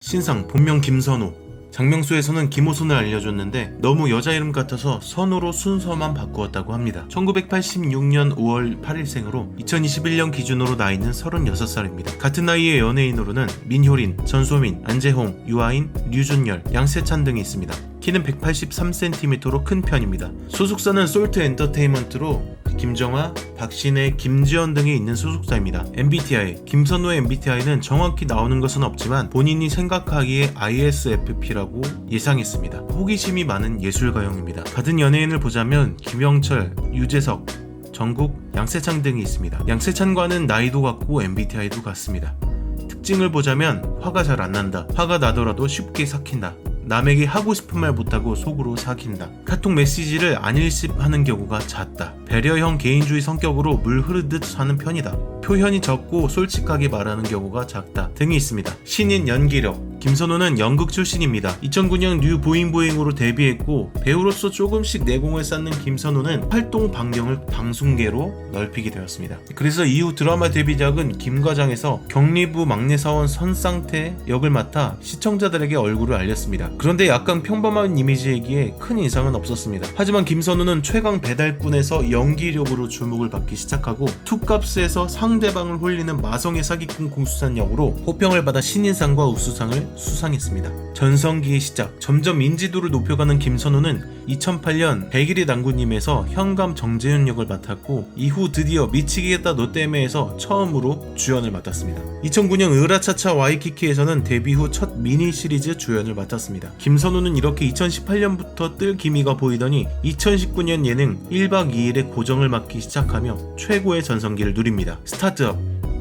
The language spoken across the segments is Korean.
신상 본명 김선호. 장명수에서는 김호순을 알려줬는데 너무 여자 이름 같아서 선호로 순서만 바꾸었다고 합니다. 1986년 5월 8일생으로 2021년 기준으로 나이는 36살입니다. 같은 나이의 연예인으로는 민효린, 전소민, 안재홍, 유아인, 류준열, 양세찬 등이 있습니다. 키는 183cm로 큰 편입니다. 소속사는 솔트 엔터테인먼트로 김정아, 박신혜, 김지연 등이 있는 소속사입니다. MBTI, 김선호의 MBTI는 정확히 나오는 것은 없지만 본인이 생각하기에 ISFP라고 예상했습니다. 호기심이 많은 예술가형입니다. 같은 연예인을 보자면 김영철, 유재석, 정국, 양세찬 등이 있습니다. 양세찬과는 나이도 같고 MBTI도 같습니다. 특징을 보자면 화가 잘 안 난다. 화가 나더라도 쉽게 삭힌다. 남에게 하고 싶은 말 못하고 속으로 사귄다. 카톡 메시지를 안 읽씹하는 경우가 잦다. 배려형 개인주의 성격으로 물 흐르듯 사는 편이다. 표현이 적고 솔직하게 말하는 경우가 작다 등이 있습니다. 신인 연기력. 김선호는 연극 출신입니다. 2009년 뉴 보잉보잉으로 데뷔했고 배우로서 조금씩 내공을 쌓는 김선호는 활동 반경을 방송계로 넓히게 되었습니다. 그래서 이후 드라마 데뷔작은 김과장에서 격리부 막내 사원 선상태 역을 맡아 시청자들에게 얼굴을 알렸습니다. 그런데 약간 평범한 이미지이기에 큰 인상은 없었습니다. 하지만 김선호는 최강 배달꾼에서 연기력으로 주목을 받기 시작하고 투캅스에서 상대방을 홀리는 마성의 사기꾼 공수산 역으로 호평을 받아 신인상과 우수상을 수상했습니다. 전성기의 시작, 점점 인지도를 높여가는 김선호는 2008년 100일의 당구님에서 현감 정재윤 역을 맡았고 이후 드디어 미치겠다 너 때문에에서 처음으로 주연을 맡았습니다. 2009년 으라차차 와이키키에서는 데뷔 후 첫 미니 시리즈 주연을 맡았습니다. 김선호는 이렇게 2018년부터 뜰 기미가 보이더니 2019년 예능 1박 2일의 고정을 맡기 시작하며 최고의 전성기를 누립니다. 스타트업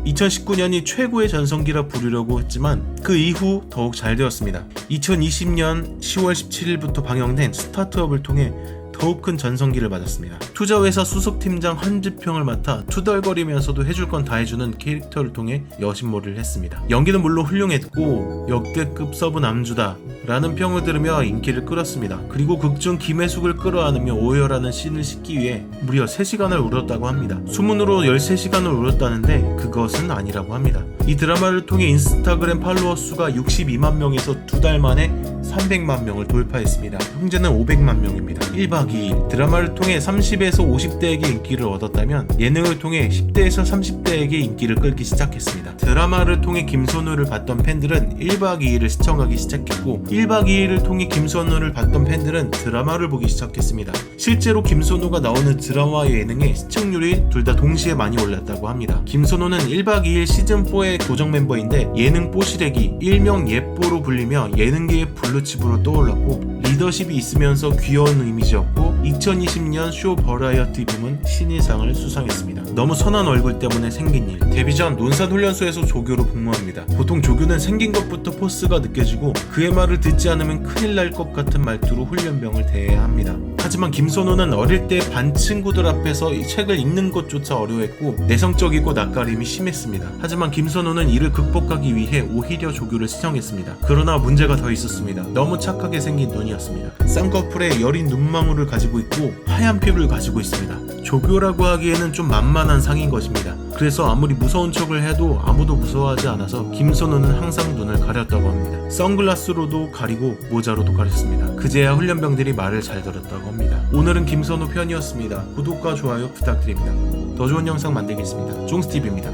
2019년이 최고의 전성기라 부르려고 했지만 그 이후 더욱 잘 되었습니다. 2020년 10월 17일부터 방영된 스타트업을 통해 더욱 큰 전성기를 맞았습니다. 투자회사 수석팀장 한지평을 맡아 투덜거리면서도 해줄 건 다 해주는 캐릭터를 통해 여신몰이를 했습니다. 연기는 물론 훌륭했고 역대급 서브 남주다 라는 평을 들으며 인기를 끌었습니다. 그리고 극중 김혜숙을 끌어안으며 오열하는 씬을 싣기 위해 무려 3시간을 울었다고 합니다. 수문으로 13시간을 울었다는데 그것은 아니라고 합니다. 이 드라마를 통해 인스타그램 팔로워 수가 62만 명에서 2달 만에 300만 명을 돌파했습니다. 현재는 500만 명입니다. 1박 2일 드라마를 통해 30에서 50대에게 인기를 얻었다면 예능을 통해 10대에서 30대에게 인기를 끌기 시작했습니다. 드라마를 통해 김선호를 봤던 팬들은 1박 2일을 시청하기 시작했고 1박 2일을 통해 김선호를 봤던 팬들은 드라마를 보기 시작했습니다. 실제로 김선호가 나오는 드라마와 예능의 시청률이 둘 다 동시에 많이 올랐다고 합니다. 김선호는 1박 2일 시즌4의 고정 멤버인데 예능 뽀시래기 일명 예뽀로 불리며 예능계의 블루칩으로 떠올랐고 리더십이 있으면서 귀여운 이미지였고 2020년 쇼 버라이어티 부문 신인상을 수상했습니다. 너무 선한 얼굴 때문에 생긴 일. 데뷔 전 논산훈련소에서 조교로 복무합니다. 보통 조교는 생긴 것부터 포스가 느껴지고 그의 말을 듣지 않으면 큰일 날 것 같은 말투로 훈련병을 대해야 합니다. 하지만 김선호는 어릴 때 반 친구들 앞에서 이 책을 읽는 것조차 어려워했고 내성적이고 낯가림이 심했습니다. 하지만 김선호는 이를 극복하기 위해 오히려 조교를 신청했습니다. 그러나 문제가 더 있었습니다. 너무 착하게 생긴 눈이었습니다. 쌍꺼풀에 여린 눈망울을 가지고 있고 하얀 피부를 가지고 있습니다. 조교라고 하기에는 좀 만만한 상인 것입니다. 그래서 아무리 무서운 척을 해도 아무도 무서워하지 않아서 김선호는 항상 눈을 가렸다고 합니다. 선글라스로도 가리고 모자로도 가렸습니다. 그제야 훈련병들이 말을 잘 들었다고 합니다. 오늘은 김선호 편이었습니다. 구독과 좋아요 부탁드립니다. 더 좋은 영상 만들겠습니다. 종스TV입니다.